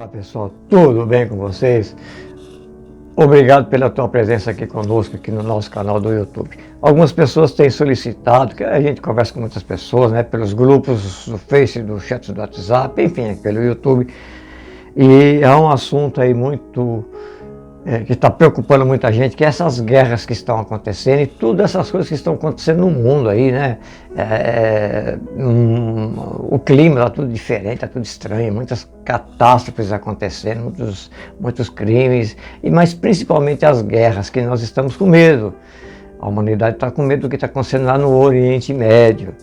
Olá pessoal, tudo bem com vocês? Obrigado pela tua presença aqui conosco, aqui no nosso canal do YouTube. Algumas pessoas têm solicitado, que a gente conversa com muitas pessoas, né, pelos grupos do Face, do chat do WhatsApp, enfim, pelo YouTube. E é um assunto aí muito, que está preocupando muita gente, que é essas guerras que estão acontecendo e todas essas coisas que estão acontecendo no mundo aí, né? O clima está tudo diferente, está tudo estranho, muitas catástrofes acontecendo, muitos crimes, mas principalmente as guerras, que nós estamos com medo. A humanidade está com medo do que está acontecendo lá no Oriente Médio,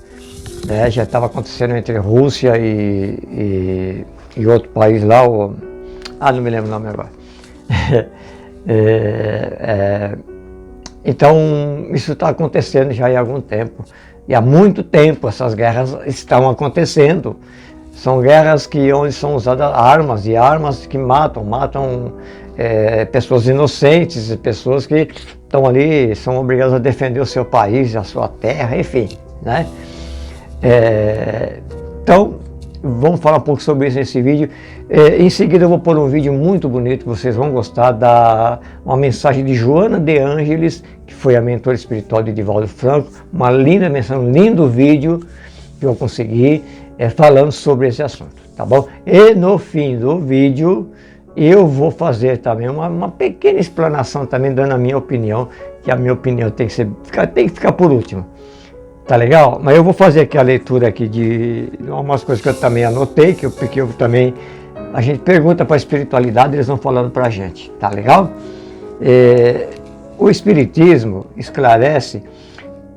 né? Já estava acontecendo entre Rússia e outro país lá, não me lembro o nome agora. Então isso está acontecendo já há algum tempo, e há muito tempo essas guerras estão acontecendo. São guerras onde são usadas armas, e armas que matam pessoas inocentes, pessoas que estão ali, são obrigadas a defender o seu país, a sua terra, enfim, né? Então vamos falar um pouco sobre isso nesse vídeo. Em seguida eu vou pôr um vídeo muito bonito, que vocês vão gostar, uma mensagem de Joana de Ângeles, que foi a mentora espiritual de Divaldo Franco. Uma linda mensagem, um lindo vídeo que eu consegui falando sobre esse assunto, tá bom? E no fim do vídeo eu vou fazer também uma pequena explanação, também dando a minha opinião, que a minha opinião tem que ficar por último. Tá legal? Mas eu vou fazer aqui a leitura aqui de umas coisas que eu também anotei, porque eu também, a gente pergunta para a espiritualidade, eles vão falando para a gente, tá legal? O Espiritismo esclarece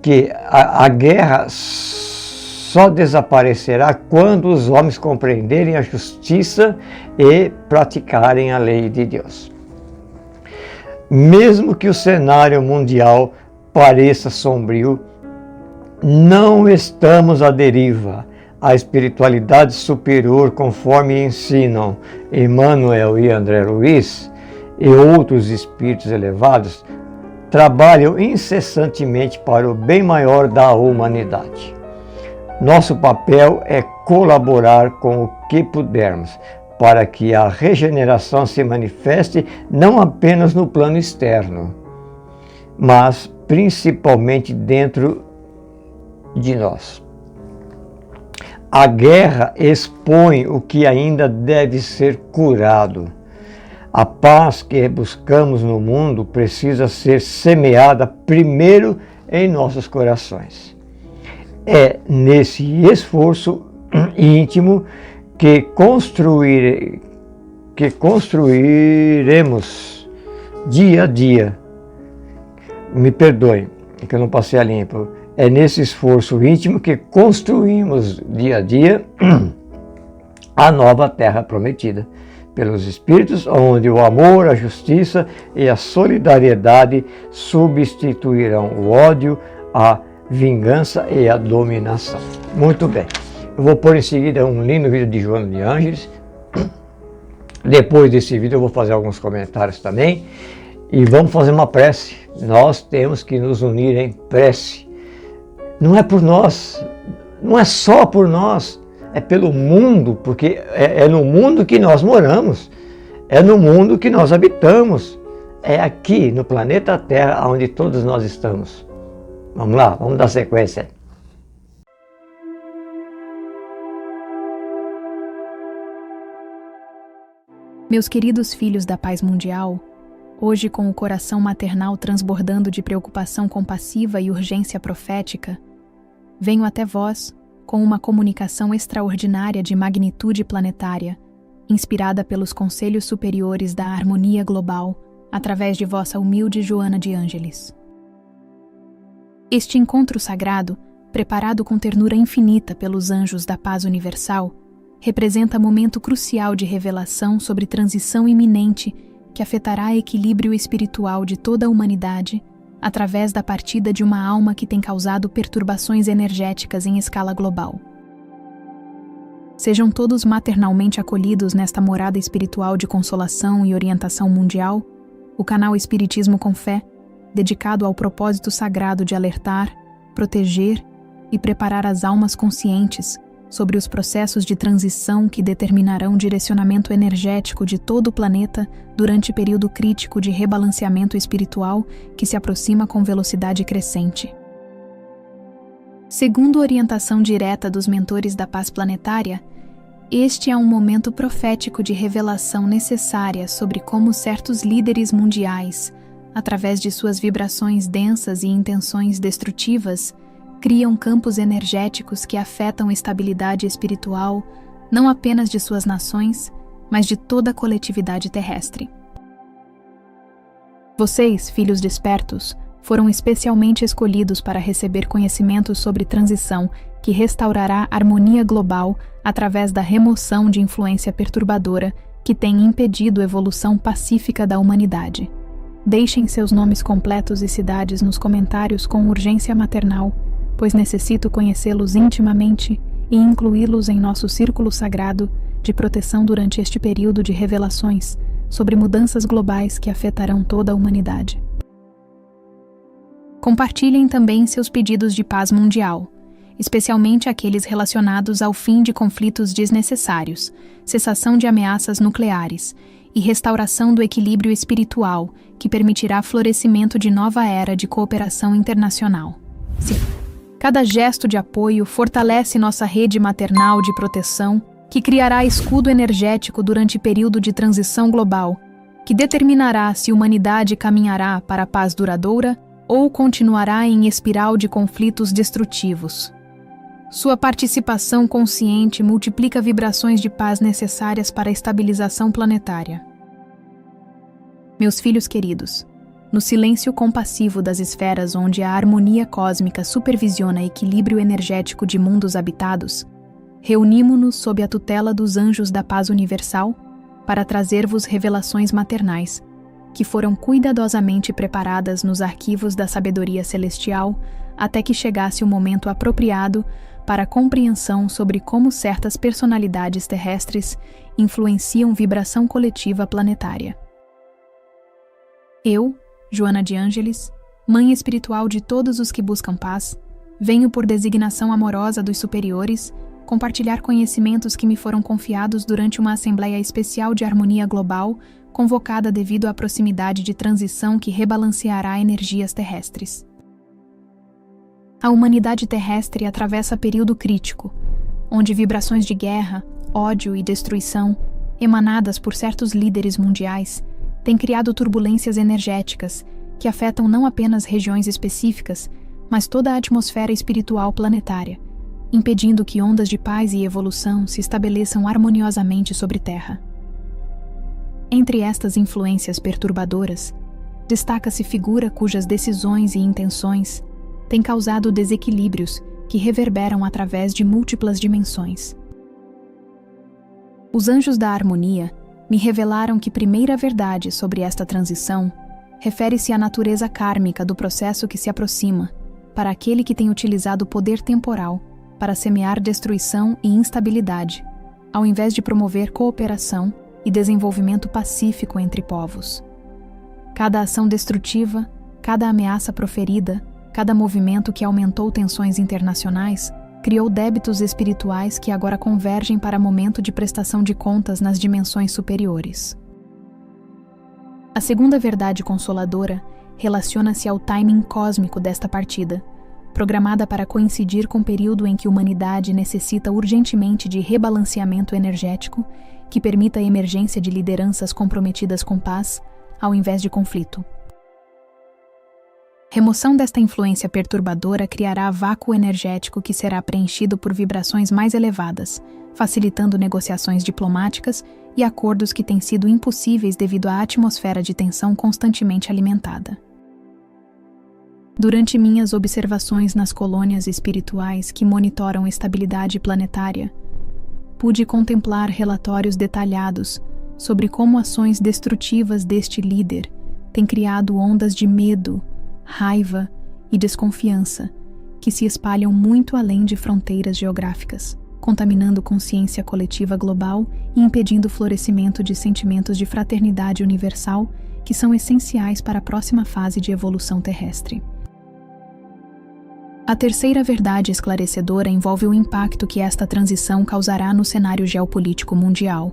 que a guerra só desaparecerá quando os homens compreenderem a justiça e praticarem a lei de Deus. Mesmo que o cenário mundial pareça sombrio, não estamos à deriva. A espiritualidade superior, conforme ensinam Emmanuel e André Luiz e outros espíritos elevados, trabalham incessantemente para o bem maior da humanidade. Nosso papel é colaborar com o que pudermos, para que a regeneração se manifeste não apenas no plano externo, mas principalmente dentro de nós. A guerra expõe o que ainda deve ser curado. A paz que buscamos no mundo precisa ser semeada primeiro em nossos corações. É nesse esforço íntimo que construiremos dia a dia. Me perdoem, é que eu não passei a limpo. É nesse esforço íntimo que construímos dia a dia a nova terra prometida pelos Espíritos, onde o amor, a justiça e a solidariedade substituirão o ódio, a vingança e a dominação. Muito bem. Eu vou pôr em seguida um lindo vídeo de Joana de Ângeles. Depois desse vídeo eu vou fazer alguns comentários também. E vamos fazer uma prece. Nós temos que nos unir em prece. Não é por nós, não é só por nós, é pelo mundo, porque é no mundo que nós moramos, é no mundo que nós habitamos, é aqui no planeta Terra onde todos nós estamos. Vamos lá, vamos dar sequência. Meus queridos filhos da paz mundial, hoje com o coração maternal transbordando de preocupação compassiva e urgência profética, venho até vós com uma comunicação extraordinária de magnitude planetária, inspirada pelos conselhos superiores da harmonia global, através de vossa humilde Joana de Ângeles. Este encontro sagrado, preparado com ternura infinita pelos anjos da paz universal, representa momento crucial de revelação sobre transição iminente que afetará o equilíbrio espiritual de toda a humanidade através da partida de uma alma que tem causado perturbações energéticas em escala global. Sejam todos maternalmente acolhidos nesta morada espiritual de consolação e orientação mundial, o canal Espiritismo com Fé, dedicado ao propósito sagrado de alertar, proteger e preparar as almas conscientes sobre os processos de transição que determinarão o direcionamento energético de todo o planeta durante o período crítico de rebalanceamento espiritual que se aproxima com velocidade crescente. Segundo a orientação direta dos mentores da paz planetária, este é um momento profético de revelação necessária sobre como certos líderes mundiais, através de suas vibrações densas e intenções destrutivas, criam campos energéticos que afetam a estabilidade espiritual não apenas de suas nações, mas de toda a coletividade terrestre. Vocês, filhos despertos, foram especialmente escolhidos para receber conhecimentos sobre transição que restaurará a harmonia global através da remoção de influência perturbadora que tem impedido a evolução pacífica da humanidade. Deixem seus nomes completos e cidades nos comentários com urgência maternal, pois necessito conhecê-los intimamente e incluí-los em nosso círculo sagrado de proteção durante este período de revelações sobre mudanças globais que afetarão toda a humanidade. Compartilhem também seus pedidos de paz mundial, especialmente aqueles relacionados ao fim de conflitos desnecessários, cessação de ameaças nucleares e restauração do equilíbrio espiritual que permitirá florescimento de nova era de cooperação internacional. Cada gesto de apoio fortalece nossa rede maternal de proteção, que criará escudo energético durante o período de transição global, que determinará se a humanidade caminhará para a paz duradoura ou continuará em espiral de conflitos destrutivos. Sua participação consciente multiplica vibrações de paz necessárias para a estabilização planetária. Meus filhos queridos, no silêncio compassivo das esferas onde a harmonia cósmica supervisiona equilíbrio energético de mundos habitados, reunimo-nos sob a tutela dos anjos da paz universal para trazer-vos revelações maternais, que foram cuidadosamente preparadas nos arquivos da sabedoria celestial até que chegasse o momento apropriado para a compreensão sobre como certas personalidades terrestres influenciam vibração coletiva planetária. Eu, Joana de Ângeles, mãe espiritual de todos os que buscam paz, venho por designação amorosa dos superiores compartilhar conhecimentos que me foram confiados durante uma assembleia especial de harmonia global convocada devido à proximidade de transição que rebalanceará energias terrestres. A humanidade terrestre atravessa período crítico, onde vibrações de guerra, ódio e destruição, emanadas por certos líderes mundiais, têm criado turbulências energéticas que afetam não apenas regiões específicas, mas toda a atmosfera espiritual planetária, impedindo que ondas de paz e evolução se estabeleçam harmoniosamente sobre Terra. Entre estas influências perturbadoras, destaca-se figura cujas decisões e intenções têm causado desequilíbrios que reverberam através de múltiplas dimensões. Os anjos da harmonia me revelaram que primeira verdade sobre esta transição refere-se à natureza kármica do processo que se aproxima para aquele que tem utilizado o poder temporal para semear destruição e instabilidade, ao invés de promover cooperação e desenvolvimento pacífico entre povos. Cada ação destrutiva, cada ameaça proferida, cada movimento que aumentou tensões internacionais, criou débitos espirituais que agora convergem para momento de prestação de contas nas dimensões superiores. A segunda verdade consoladora relaciona-se ao timing cósmico desta partida, programada para coincidir com o período em que a humanidade necessita urgentemente de rebalanceamento energético que permita a emergência de lideranças comprometidas com paz, ao invés de conflito. Remoção desta influência perturbadora criará vácuo energético que será preenchido por vibrações mais elevadas, facilitando negociações diplomáticas e acordos que têm sido impossíveis devido à atmosfera de tensão constantemente alimentada. Durante minhas observações nas colônias espirituais que monitoram a estabilidade planetária, pude contemplar relatórios detalhados sobre como ações destrutivas deste líder têm criado ondas de medo, raiva e desconfiança que se espalham muito além de fronteiras geográficas, contaminando consciência coletiva global e impedindo o florescimento de sentimentos de fraternidade universal que são essenciais para a próxima fase de evolução terrestre. A terceira verdade esclarecedora envolve o impacto que esta transição causará no cenário geopolítico mundial.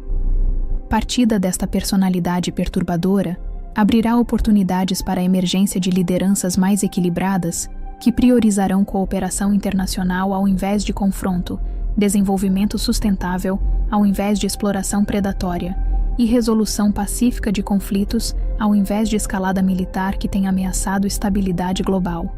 Partida desta personalidade perturbadora, abrirá oportunidades para a emergência de lideranças mais equilibradas, que priorizarão cooperação internacional ao invés de confronto, desenvolvimento sustentável ao invés de exploração predatória e resolução pacífica de conflitos ao invés de escalada militar que tem ameaçado estabilidade global.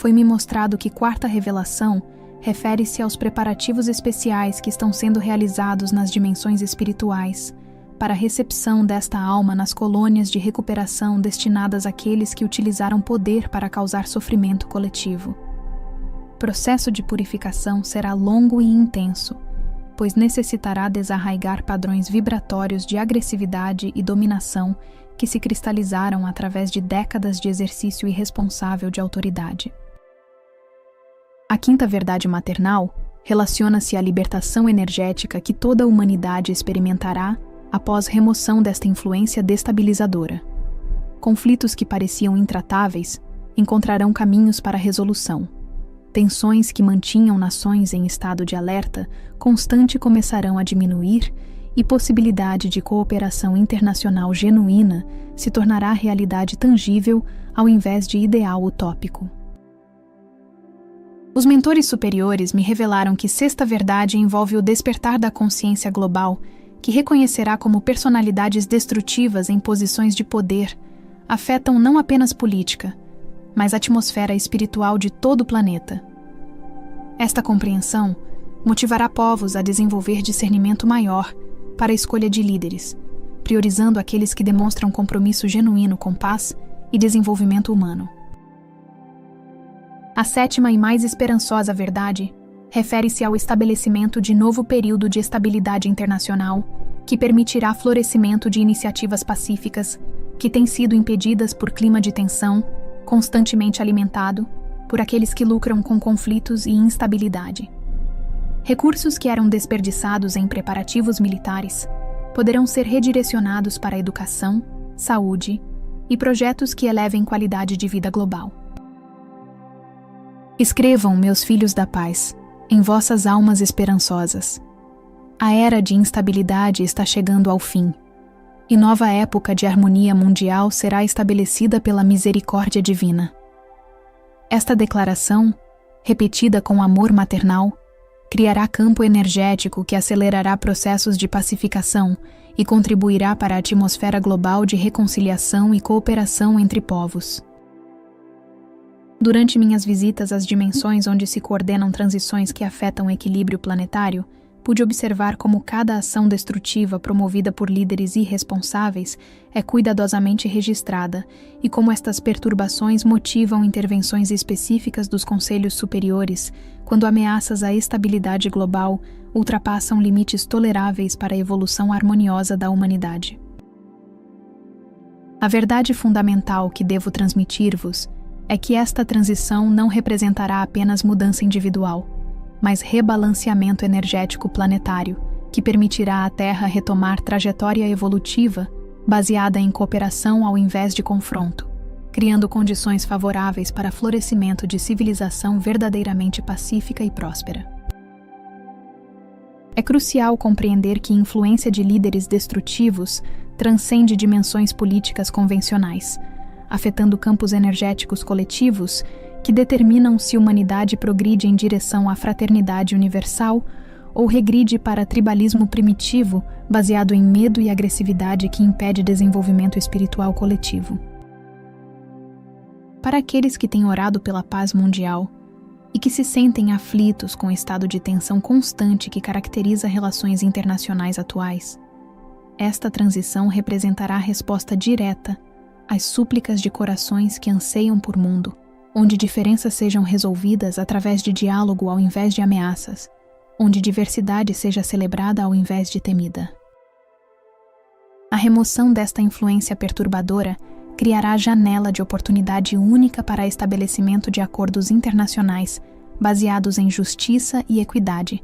Foi-me mostrado que quarta revelação refere-se aos preparativos especiais que estão sendo realizados nas dimensões espirituais para a recepção desta alma nas colônias de recuperação destinadas àqueles que utilizaram poder para causar sofrimento coletivo. O processo de purificação será longo e intenso, pois necessitará desarraigar padrões vibratórios de agressividade e dominação que se cristalizaram através de décadas de exercício irresponsável de autoridade. A quinta verdade maternal relaciona-se à libertação energética que toda a humanidade experimentará após remoção desta influência destabilizadora. Conflitos que pareciam intratáveis encontrarão caminhos para resolução. Tensões que mantinham nações em estado de alerta constante começarão a diminuir e possibilidade de cooperação internacional genuína se tornará realidade tangível ao invés de ideal utópico. Os mentores superiores me revelaram que sexta verdade envolve o despertar da consciência global, que reconhecerá como personalidades destrutivas em posições de poder afetam não apenas política, mas a atmosfera espiritual de todo o planeta. Esta compreensão motivará povos a desenvolver discernimento maior para a escolha de líderes, priorizando aqueles que demonstram compromisso genuíno com paz e desenvolvimento humano. A sétima e mais esperançosa verdade refere-se ao estabelecimento de novo período de estabilidade internacional que permitirá florescimento de iniciativas pacíficas que têm sido impedidas por clima de tensão constantemente alimentado por aqueles que lucram com conflitos e instabilidade. Recursos que eram desperdiçados em preparativos militares poderão ser redirecionados para a educação, saúde e projetos que elevem qualidade de vida global. Escrevam, meus filhos da paz, em vossas almas esperançosas. A era de instabilidade está chegando ao fim, e nova época de harmonia mundial será estabelecida pela misericórdia divina. Esta declaração, repetida com amor maternal, criará campo energético que acelerará processos de pacificação e contribuirá para a atmosfera global de reconciliação e cooperação entre povos. Durante minhas visitas às dimensões onde se coordenam transições que afetam o equilíbrio planetário, pude observar como cada ação destrutiva promovida por líderes irresponsáveis é cuidadosamente registrada e como estas perturbações motivam intervenções específicas dos conselhos superiores quando ameaças à estabilidade global ultrapassam limites toleráveis para a evolução harmoniosa da humanidade. A verdade fundamental que devo transmitir-vos é que esta transição não representará apenas mudança individual, mas rebalanceamento energético planetário, que permitirá à Terra retomar trajetória evolutiva baseada em cooperação ao invés de confronto, criando condições favoráveis para florescimento de civilização verdadeiramente pacífica e próspera. É crucial compreender que a influência de líderes destrutivos transcende dimensões políticas convencionais, afetando campos energéticos coletivos que determinam se a humanidade progride em direção à fraternidade universal ou regride para tribalismo primitivo baseado em medo e agressividade que impede desenvolvimento espiritual coletivo. Para aqueles que têm orado pela paz mundial e que se sentem aflitos com o estado de tensão constante que caracteriza relações internacionais atuais, esta transição representará a resposta direta às súplicas de corações que anseiam por mundo, onde diferenças sejam resolvidas através de diálogo ao invés de ameaças, onde diversidade seja celebrada ao invés de temida. A remoção desta influência perturbadora criará janela de oportunidade única para estabelecimento de acordos internacionais baseados em justiça e equidade,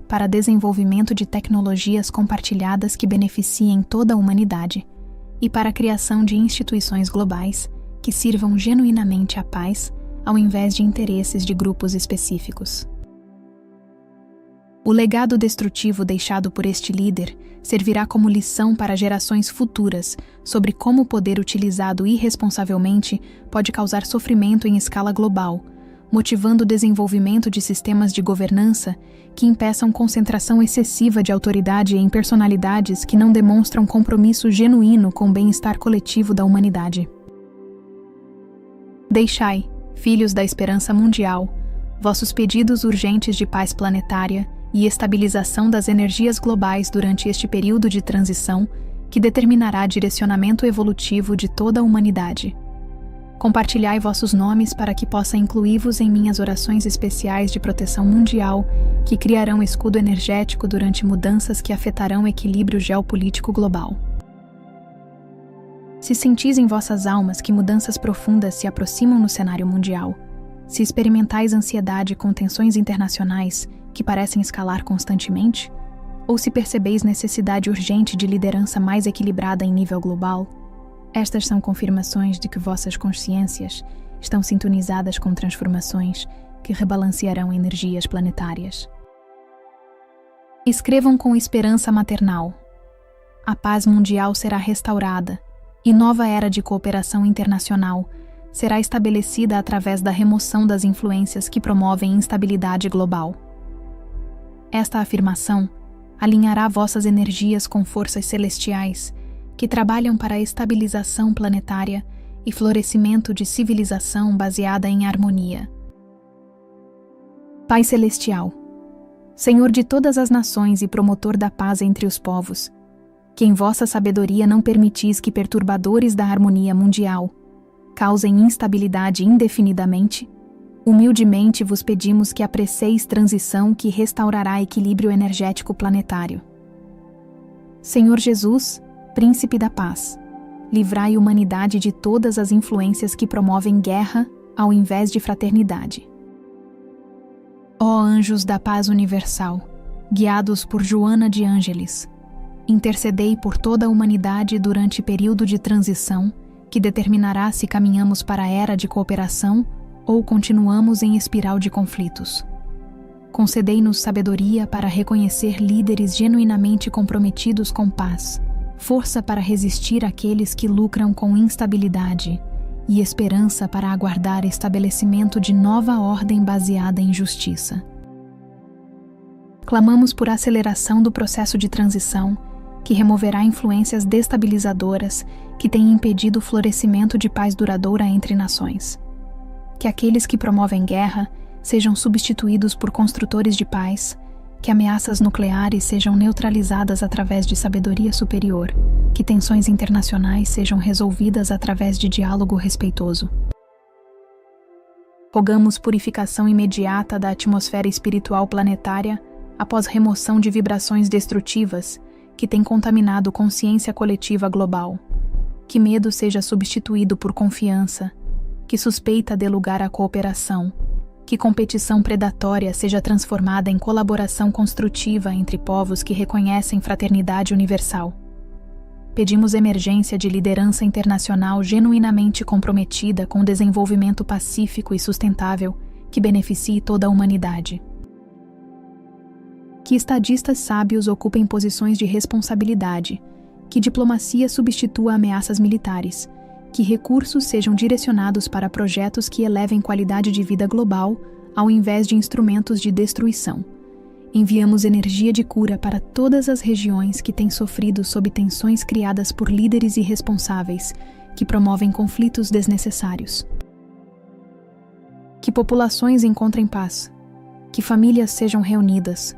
para desenvolvimento de tecnologias compartilhadas que beneficiem toda a humanidade, e para a criação de instituições globais que sirvam genuinamente à paz, ao invés de interesses de grupos específicos. O legado destrutivo deixado por este líder servirá como lição para gerações futuras sobre como o poder utilizado irresponsavelmente pode causar sofrimento em escala global, motivando o desenvolvimento de sistemas de governança que impeçam concentração excessiva de autoridade em personalidades que não demonstram compromisso genuíno com o bem-estar coletivo da humanidade. Deixai, filhos da esperança mundial, vossos pedidos urgentes de paz planetária e estabilização das energias globais durante este período de transição que determinará direcionamento evolutivo de toda a humanidade. Compartilhai vossos nomes para que possa incluí-vos em minhas orações especiais de proteção mundial que criarão escudo energético durante mudanças que afetarão o equilíbrio geopolítico global. Se sentis em vossas almas que mudanças profundas se aproximam no cenário mundial, se experimentais ansiedade com tensões internacionais que parecem escalar constantemente, ou se percebeis necessidade urgente de liderança mais equilibrada em nível global, estas são confirmações de que vossas consciências estão sintonizadas com transformações que rebalancearão energias planetárias. Escrevam com esperança maternal. A paz mundial será restaurada e nova era de cooperação internacional será estabelecida através da remoção das influências que promovem instabilidade global. Esta afirmação alinhará vossas energias com forças celestiais que trabalham para a estabilização planetária e florescimento de civilização baseada em harmonia. Pai Celestial, Senhor de todas as nações e promotor da paz entre os povos, que em vossa sabedoria não permitis que perturbadores da harmonia mundial causem instabilidade indefinidamente, humildemente vos pedimos que apreceis transição que restaurará equilíbrio energético planetário. Senhor Jesus, Príncipe da Paz, livrai a humanidade de todas as influências que promovem guerra ao invés de fraternidade. Ó anjos da paz universal, guiados por Joana de Ângeles, intercedei por toda a humanidade durante período de transição que determinará se caminhamos para a era de cooperação ou continuamos em espiral de conflitos. Concedei-nos sabedoria para reconhecer líderes genuinamente comprometidos com paz, força para resistir àqueles que lucram com instabilidade e esperança para aguardar estabelecimento de nova ordem baseada em justiça. Clamamos por aceleração do processo de transição, que removerá influências destabilizadoras que têm impedido o florescimento de paz duradoura entre nações. Que aqueles que promovem guerra sejam substituídos por construtores de paz, que ameaças nucleares sejam neutralizadas através de sabedoria superior, que tensões internacionais sejam resolvidas através de diálogo respeitoso. Rogamos purificação imediata da atmosfera espiritual planetária após remoção de vibrações destrutivas que têm contaminado consciência coletiva global. Que medo seja substituído por confiança, que suspeita dê lugar à cooperação, que competição predatória seja transformada em colaboração construtiva entre povos que reconhecem fraternidade universal. Pedimos emergência de liderança internacional genuinamente comprometida com o desenvolvimento pacífico e sustentável que beneficie toda a humanidade. Que estadistas sábios ocupem posições de responsabilidade, que diplomacia substitua ameaças militares, que recursos sejam direcionados para projetos que elevem qualidade de vida global, ao invés de instrumentos de destruição. Enviamos energia de cura para todas as regiões que têm sofrido sob tensões criadas por líderes irresponsáveis, que promovem conflitos desnecessários. Que populações encontrem paz, que famílias sejam reunidas,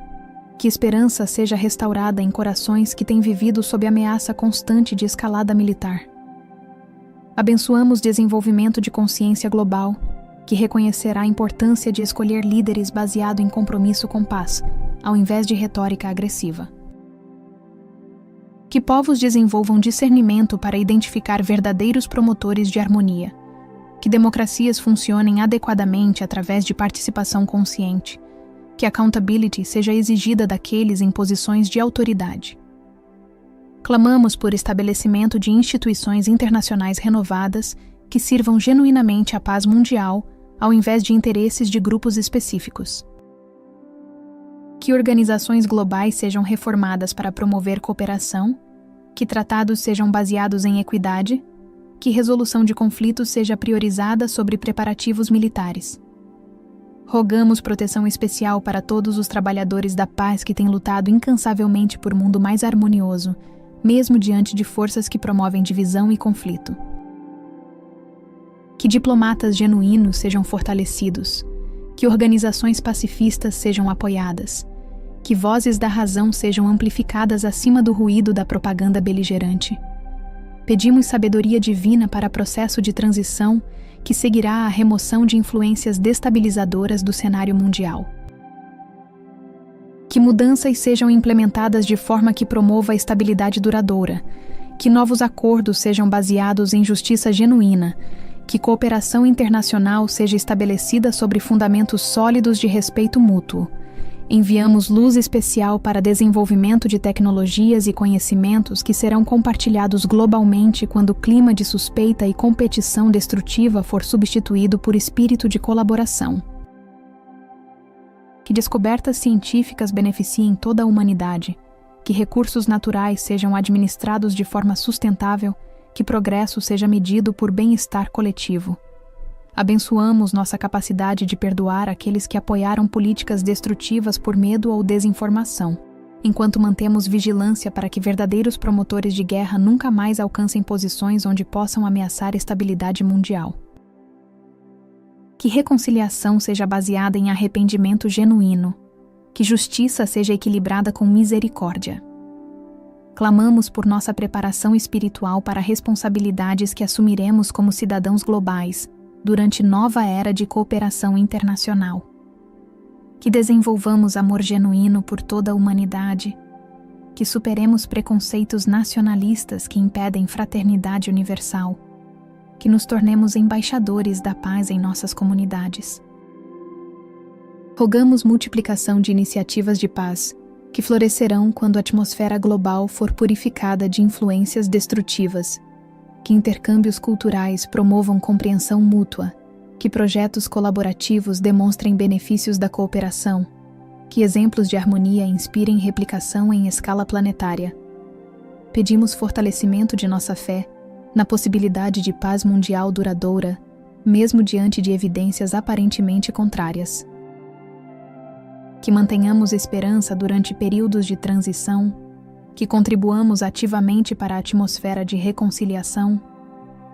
que esperança seja restaurada em corações que têm vivido sob ameaça constante de escalada militar. Abençoamos desenvolvimento de consciência global, que reconhecerá a importância de escolher líderes baseado em compromisso com paz, ao invés de retórica agressiva. Que povos desenvolvam discernimento para identificar verdadeiros promotores de harmonia. Que democracias funcionem adequadamente através de participação consciente. Que accountability seja exigida daqueles em posições de autoridade. Clamamos por estabelecimento de instituições internacionais renovadas que sirvam genuinamente à paz mundial ao invés de interesses de grupos específicos. Que organizações globais sejam reformadas para promover cooperação, que tratados sejam baseados em equidade, que resolução de conflitos seja priorizada sobre preparativos militares. Rogamos proteção especial para todos os trabalhadores da paz que têm lutado incansavelmente por um mundo mais harmonioso, mesmo diante de forças que promovem divisão e conflito. Que diplomatas genuínos sejam fortalecidos, que organizações pacifistas sejam apoiadas, que vozes da razão sejam amplificadas acima do ruído da propaganda beligerante. Pedimos sabedoria divina para o processo de transição que seguirá a remoção de influências destabilizadoras do cenário mundial. Que mudanças sejam implementadas de forma que promova a estabilidade duradoura, que novos acordos sejam baseados em justiça genuína, que cooperação internacional seja estabelecida sobre fundamentos sólidos de respeito mútuo. Enviamos luz especial para desenvolvimento de tecnologias e conhecimentos que serão compartilhados globalmente quando o clima de suspeita e competição destrutiva for substituído por espírito de colaboração. Que descobertas científicas beneficiem toda a humanidade, que recursos naturais sejam administrados de forma sustentável, que progresso seja medido por bem-estar coletivo. Abençoamos nossa capacidade de perdoar aqueles que apoiaram políticas destrutivas por medo ou desinformação, enquanto mantemos vigilância para que verdadeiros promotores de guerra nunca mais alcancem posições onde possam ameaçar a estabilidade mundial. Que reconciliação seja baseada em arrependimento genuíno, que justiça seja equilibrada com misericórdia. Clamamos por nossa preparação espiritual para responsabilidades que assumiremos como cidadãos globais, durante nova era de cooperação internacional. Que desenvolvamos amor genuíno por toda a humanidade, que superemos preconceitos nacionalistas que impedem fraternidade universal, que nos tornemos embaixadores da paz em nossas comunidades. Rogamos multiplicação de iniciativas de paz, que florescerão quando a atmosfera global for purificada de influências destrutivas, que intercâmbios culturais promovam compreensão mútua, que projetos colaborativos demonstrem benefícios da cooperação, que exemplos de harmonia inspirem replicação em escala planetária. Pedimos fortalecimento de nossa fé na possibilidade de paz mundial duradoura, mesmo diante de evidências aparentemente contrárias. Que mantenhamos esperança durante períodos de transição, que contribuamos ativamente para a atmosfera de reconciliação,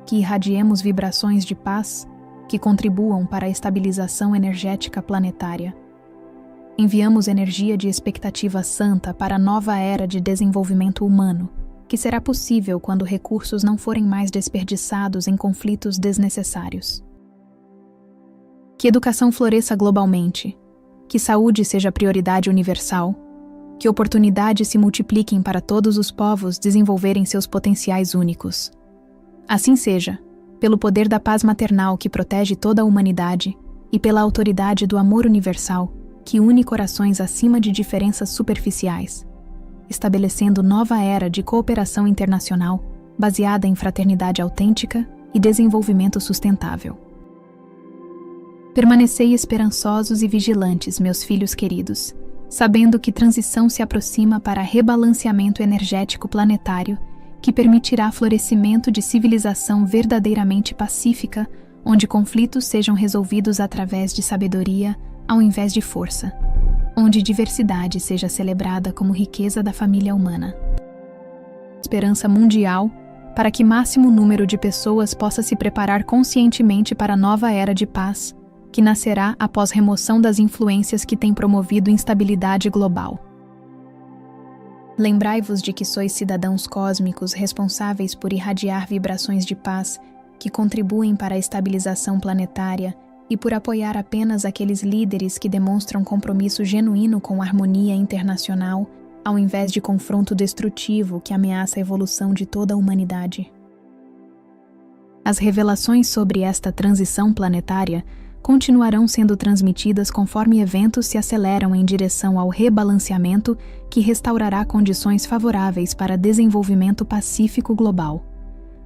que irradiemos vibrações de paz, que contribuam para a estabilização energética planetária. Enviamos energia de expectativa santa para a nova era de desenvolvimento humano, que será possível quando recursos não forem mais desperdiçados em conflitos desnecessários. Que educação floresça globalmente, que saúde seja prioridade universal, que oportunidades se multipliquem para todos os povos desenvolverem seus potenciais únicos. Assim seja, pelo poder da paz maternal que protege toda a humanidade e pela autoridade do amor universal que une corações acima de diferenças superficiais, estabelecendo nova era de cooperação internacional baseada em fraternidade autêntica e desenvolvimento sustentável. Permanecei esperançosos e vigilantes, meus filhos queridos, sabendo que transição se aproxima para rebalanceamento energético planetário que permitirá florescimento de civilização verdadeiramente pacífica, onde conflitos sejam resolvidos através de sabedoria ao invés de força, onde diversidade seja celebrada como riqueza da família humana. Esperança mundial para que máximo número de pessoas possa se preparar conscientemente para a nova era de paz, que nascerá após remoção das influências que têm promovido instabilidade global. Lembrai-vos de que sois cidadãos cósmicos responsáveis por irradiar vibrações de paz que contribuem para a estabilização planetária e por apoiar apenas aqueles líderes que demonstram compromisso genuíno com a harmonia internacional, ao invés de confronto destrutivo que ameaça a evolução de toda a humanidade. As revelações sobre esta transição planetária continuarão sendo transmitidas conforme eventos se aceleram em direção ao rebalanceamento que restaurará condições favoráveis para desenvolvimento pacífico global.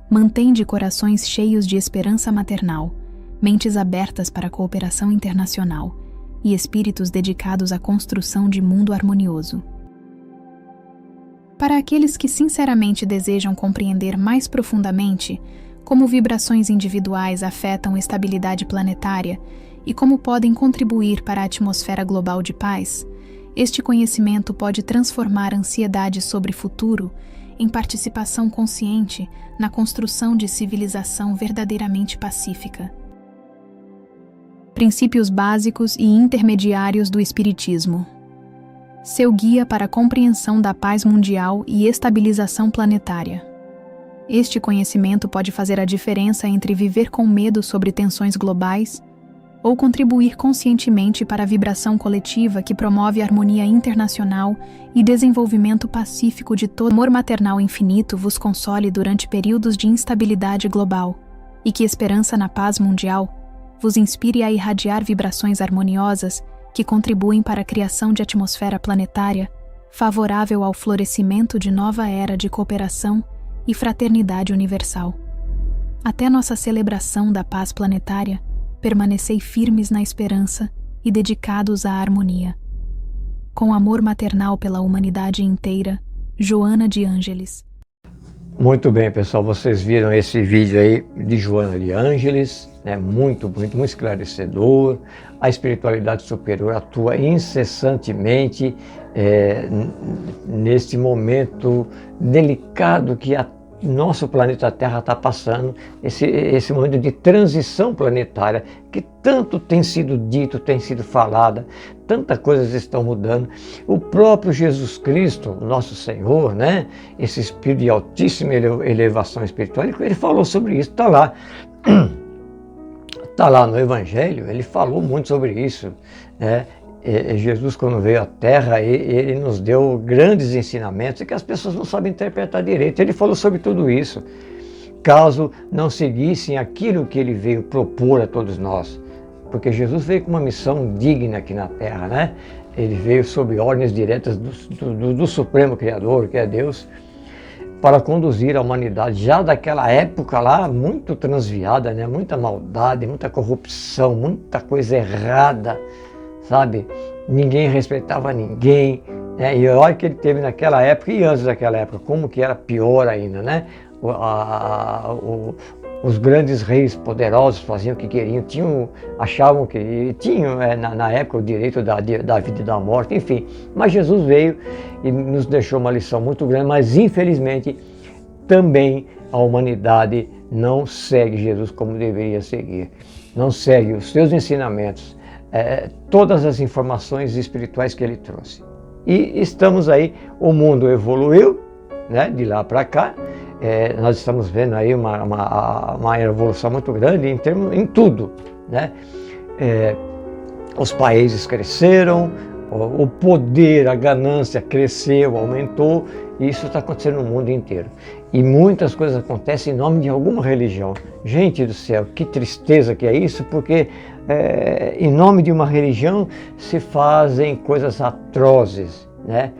Mantende corações cheios de esperança maternal, mentes abertas para a cooperação internacional e espíritos dedicados à construção de mundo harmonioso. Para aqueles que sinceramente desejam compreender mais profundamente como vibrações individuais afetam a estabilidade planetária e como podem contribuir para a atmosfera global de paz, este conhecimento pode transformar a ansiedade sobre o futuro em participação consciente na construção de civilização verdadeiramente pacífica. Princípios básicos e intermediários do Espiritismo. Seu guia para a compreensão da paz mundial e estabilização planetária. Este conhecimento pode fazer a diferença entre viver com medo sobre tensões globais ou contribuir conscientemente para a vibração coletiva que promove a harmonia internacional e desenvolvimento pacífico de todo. Amor maternal infinito vos console durante períodos de instabilidade global e que esperança na paz mundial vos inspire a irradiar vibrações harmoniosas que contribuem para a criação de atmosfera planetária favorável ao florescimento de nova era de cooperação e fraternidade universal. Até nossa celebração da paz planetária, permanecei firmes na esperança e dedicados à harmonia. Com amor maternal pela humanidade inteira, Joana de Ângeles. Muito bem, pessoal, vocês viram esse vídeo aí de Joana de Ângeles, né? Muito esclarecedor. A espiritualidade superior atua incessantemente neste momento delicado que nosso planeta Terra está passando, esse momento de transição planetária que tanto tem sido dito, tem sido falada, tantas coisas estão mudando. O próprio Jesus Cristo, nosso Senhor, né? Esse espírito de altíssima elevação espiritual, ele falou sobre isso, está lá. Está lá no Evangelho, ele falou muito sobre isso, né? Jesus, quando veio à Terra, ele nos deu grandes ensinamentos que as pessoas não sabem interpretar direito. Ele falou sobre tudo isso, caso não seguissem aquilo que ele veio propor a todos nós. Porque Jesus veio com uma missão digna aqui na Terra, né? Ele veio sob ordens diretas do Supremo Criador, que é Deus, para conduzir a humanidade, já daquela época lá, muito transviada, né? Muita maldade, muita corrupção, muita coisa errada, sabe? Ninguém respeitava ninguém, né? E olha que ele teve naquela época e antes daquela época, como que era pior ainda, né? Os grandes reis poderosos faziam o que queriam, achavam que tinham na época o direito da vida e da morte, enfim. Mas Jesus veio e nos deixou uma lição muito grande, mas infelizmente também a humanidade não segue Jesus como deveria seguir, não segue os seus ensinamentos, todas as informações espirituais que ele trouxe. E estamos aí, o mundo evoluiu, né, de lá para cá, nós estamos vendo aí uma evolução muito grande em tudo, né? Os países cresceram, o poder, a ganância cresceu, aumentou, e isso está acontecendo no mundo inteiro. E muitas coisas acontecem em nome de alguma religião. Gente do céu, que tristeza que é isso, porque em nome de uma religião se fazem coisas atrozes, né?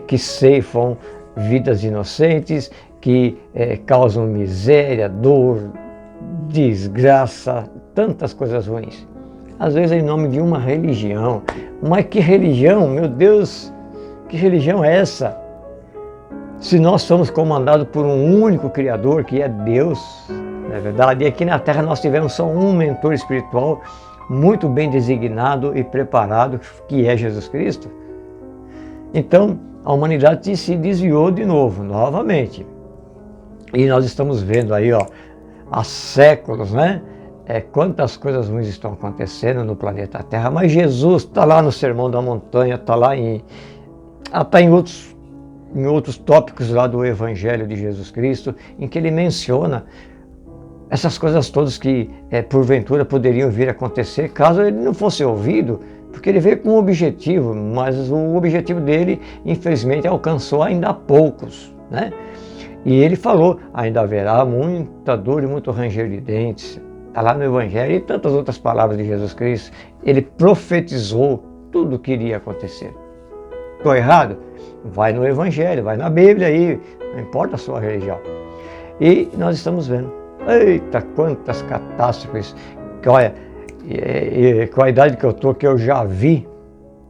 Que ceifam vidas inocentes, que causam miséria, dor, desgraça, tantas coisas ruins. Às vezes em nome de uma religião. Mas que religião, meu Deus, que religião é essa? Se nós somos comandados por um único Criador, que é Deus, não é verdade? E aqui na Terra nós tivemos só um mentor espiritual muito bem designado e preparado, que é Jesus Cristo. Então, a humanidade se desviou de novo, novamente. E nós estamos vendo aí, ó, há séculos, né? Quantas coisas ruins estão acontecendo no planeta Terra, mas Jesus está lá no Sermão da Montanha, está lá em outros tópicos lá do Evangelho de Jesus Cristo, em que ele menciona essas coisas todas que porventura poderiam vir a acontecer caso ele não fosse ouvido, porque ele veio com um objetivo, mas o objetivo dele, infelizmente, alcançou ainda poucos, né? E ele falou, ainda haverá muita dor e muito ranger de dentes. Está lá no Evangelho e tantas outras palavras de Jesus Cristo. Ele profetizou tudo o que iria acontecer. Estou errado? Vai no Evangelho, vai na Bíblia aí, não importa a sua religião. E nós estamos vendo Eita, quantas catástrofes! Olha, com a idade que eu estou, que eu já vi,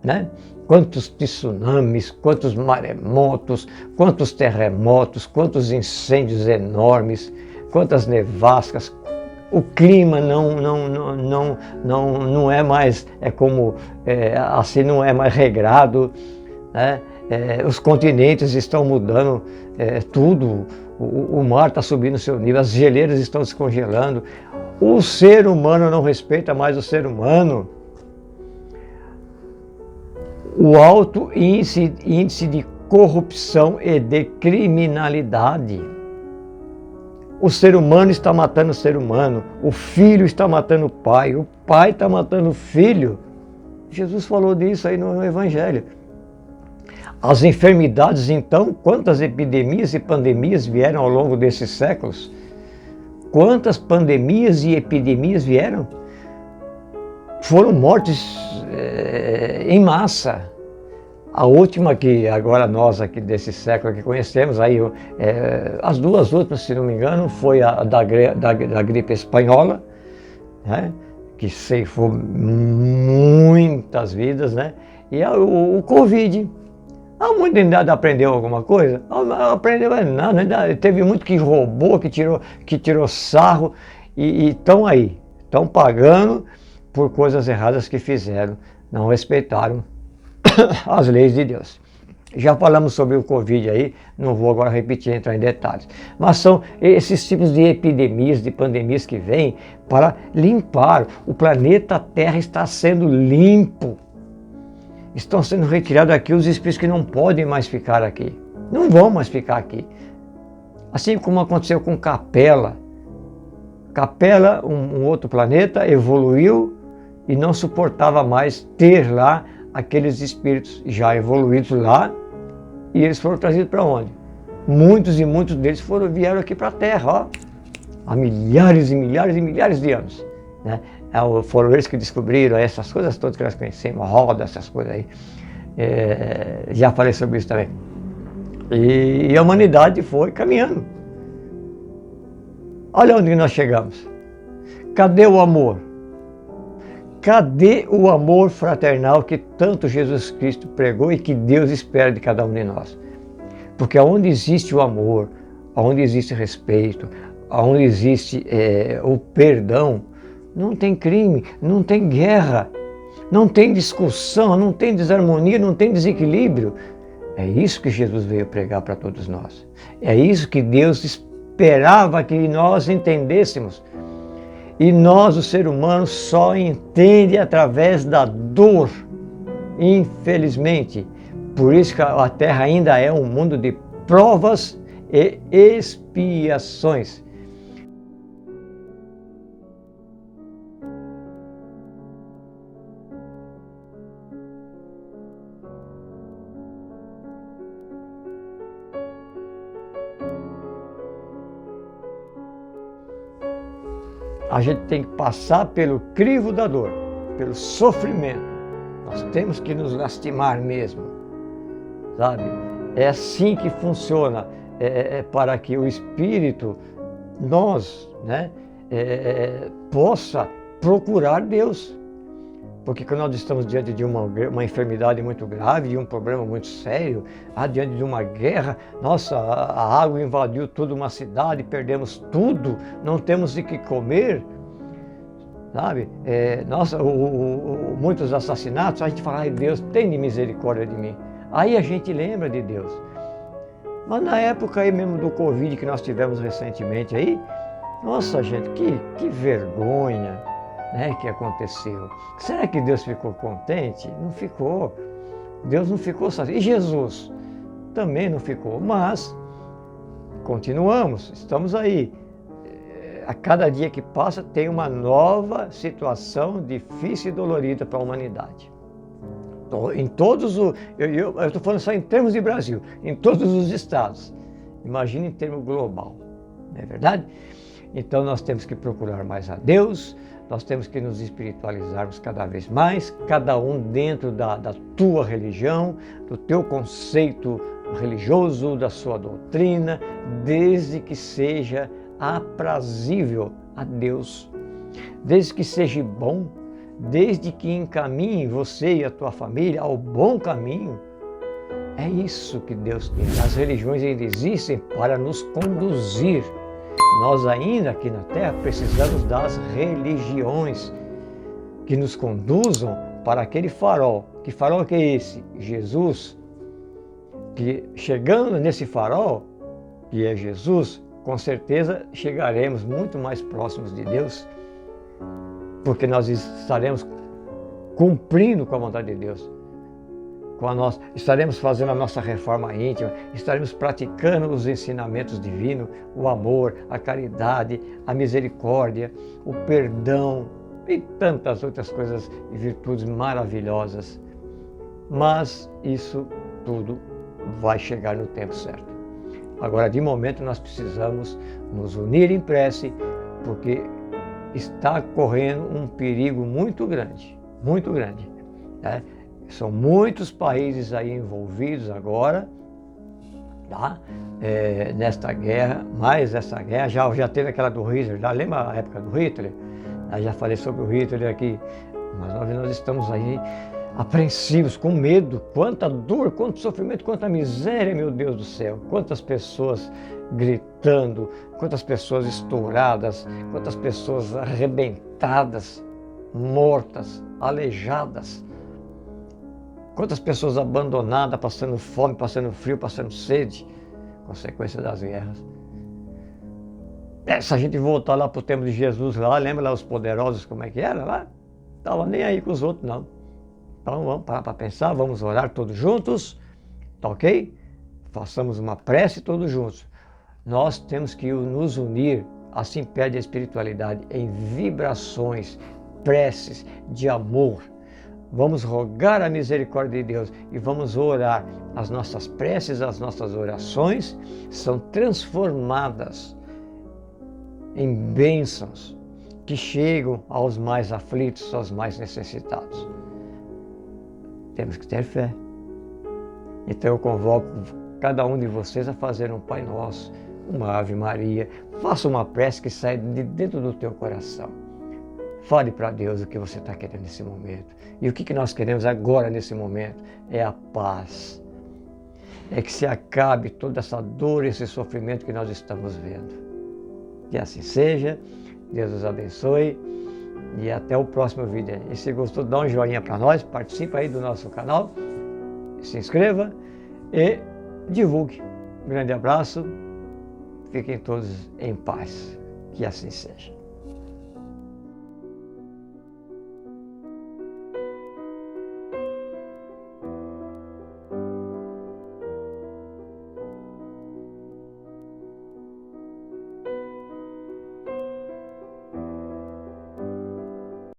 né? Quantos tsunamis, quantos maremotos, quantos terremotos, quantos incêndios enormes, quantas nevascas. O clima não é mais, assim, não é mais regrado, né? Os continentes estão mudando tudo, o mar está subindo seu nível, as geleiras estão descongelando, o ser humano não respeita mais o ser humano. O alto índice de corrupção e de criminalidade. O ser humano está matando o ser humano, o filho está matando o pai está matando o filho. Jesus falou disso aí no Evangelho. As enfermidades, então, quantas epidemias e pandemias vieram ao longo desses séculos? Quantas pandemias e epidemias vieram? Foram mortes em massa. A última que agora nós aqui desse século que conhecemos, aí, as duas últimas, se não me engano, foi a da gripe espanhola, né, que ceifou muitas vidas, né, e o Covid. A humanidade aprendeu alguma coisa? Aprendeu nada, né? Teve muito que roubou, que tirou sarro e estão aí, estão pagando por coisas erradas que fizeram, não respeitaram as leis de Deus. Já falamos sobre o Covid aí, não vou agora repetir, entrar em detalhes. Mas são esses tipos de epidemias, de pandemias que vêm para limpar. O planeta Terra está sendo limpo. Estão sendo retirados aqui os espíritos que não podem mais ficar aqui. Não vão mais ficar aqui. Assim como aconteceu com Capela. Capela, um outro planeta, evoluiu e não suportava mais ter lá aqueles espíritos já evoluídos lá, e eles foram trazidos para onde? Muitos e muitos deles vieram aqui para a Terra, ó, há milhares e milhares e milhares de anos, né? Foram eles que descobriram essas coisas todas que nós conhecemos, roda, essas coisas aí. Já falei sobre isso também. E a humanidade foi caminhando. Olha onde nós chegamos. Cadê o amor? Cadê o amor fraternal que tanto Jesus Cristo pregou e que Deus espera de cada um de nós? Porque onde existe o amor, onde existe respeito, onde existe o perdão, não tem crime, não tem guerra, não tem discussão, não tem desarmonia, não tem desequilíbrio. É isso que Jesus veio pregar para todos nós. É isso que Deus esperava que nós entendêssemos. E nós, o ser humano, só entende através da dor, infelizmente. Por isso que a Terra ainda é um mundo de provas e expiações. A gente tem que passar pelo crivo da dor, pelo sofrimento. Nós temos que nos lastimar mesmo, sabe? É assim que funciona, para que o espírito, nós, né, possa procurar Deus. Porque quando nós estamos diante de uma enfermidade muito grave, de um problema muito sério, diante de uma guerra, nossa, a água invadiu toda uma cidade, perdemos tudo, não temos o que comer, sabe? Muitos assassinatos, a gente fala, ai Deus, tem misericórdia de mim. Aí a gente lembra de Deus. Mas na época aí mesmo do Covid que nós tivemos recentemente aí, nossa gente, que vergonha, né, que aconteceu. Será que Deus ficou contente? Não ficou. Deus não ficou satisfeito. E Jesus também não ficou. Mas continuamos, estamos aí. A cada dia que passa tem uma nova situação difícil e dolorida para a humanidade. Em todos os... Eu estou falando só em termos de Brasil, em todos os estados. Imagina em termos global, não é verdade? Então nós temos que procurar mais a Deus, nós temos que nos espiritualizarmos cada vez mais, cada um dentro da tua religião, do teu conceito religioso, da sua doutrina, desde que seja aprazível a Deus, desde que seja bom, desde que encaminhe você e a tua família ao bom caminho. É isso que Deus quer. As religiões ainda existem para nos conduzir. Nós ainda aqui na Terra precisamos das religiões que nos conduzam para aquele farol. Que farol que é esse? Jesus. Que chegando nesse farol, que é Jesus, com certeza chegaremos muito mais próximos de Deus, porque nós estaremos cumprindo com a vontade de Deus. Estaremos fazendo a nossa reforma íntima, estaremos praticando os ensinamentos divinos, o amor, a caridade, a misericórdia, o perdão e tantas outras coisas e virtudes maravilhosas. Mas isso tudo vai chegar no tempo certo. Agora, de momento, nós precisamos nos unir em prece, porque está correndo um perigo muito grande, né? São muitos países aí envolvidos agora, tá? Nesta guerra, mas essa guerra já teve aquela do Hitler, lembra a época do Hitler? Eu já falei sobre o Hitler aqui, mas nós estamos aí apreensivos, com medo, quanta dor, quanto sofrimento, quanta miséria, meu Deus do céu, quantas pessoas gritando, quantas pessoas estouradas, quantas pessoas arrebentadas, mortas, aleijadas. Quantas pessoas abandonadas, passando fome, passando frio, passando sede, consequência das guerras. Se a gente voltar lá para o tempo de Jesus, lembra lá os poderosos, como é que era lá? Estava nem aí com os outros, não. Então vamos parar para pensar, vamos orar todos juntos, tá ok? Façamos uma prece todos juntos. Nós temos que nos unir, assim pede a espiritualidade, em vibrações, preces de amor. Vamos rogar a misericórdia de Deus e vamos orar. As nossas preces, as nossas orações são transformadas em bênçãos que chegam aos mais aflitos, aos mais necessitados. Temos que ter fé. Então eu convoco cada um de vocês a fazer um Pai Nosso, uma Ave Maria. Faça uma prece que saia de dentro do teu coração. Fale para Deus o que você está querendo nesse momento. E o que nós queremos agora nesse momento é a paz. É que se acabe toda essa dor e esse sofrimento que nós estamos vendo. Que assim seja. Deus os abençoe. E até o próximo vídeo. E se gostou, dá um joinha para nós. Participe aí do nosso canal. Se inscreva e divulgue. Um grande abraço. Fiquem todos em paz. Que assim seja.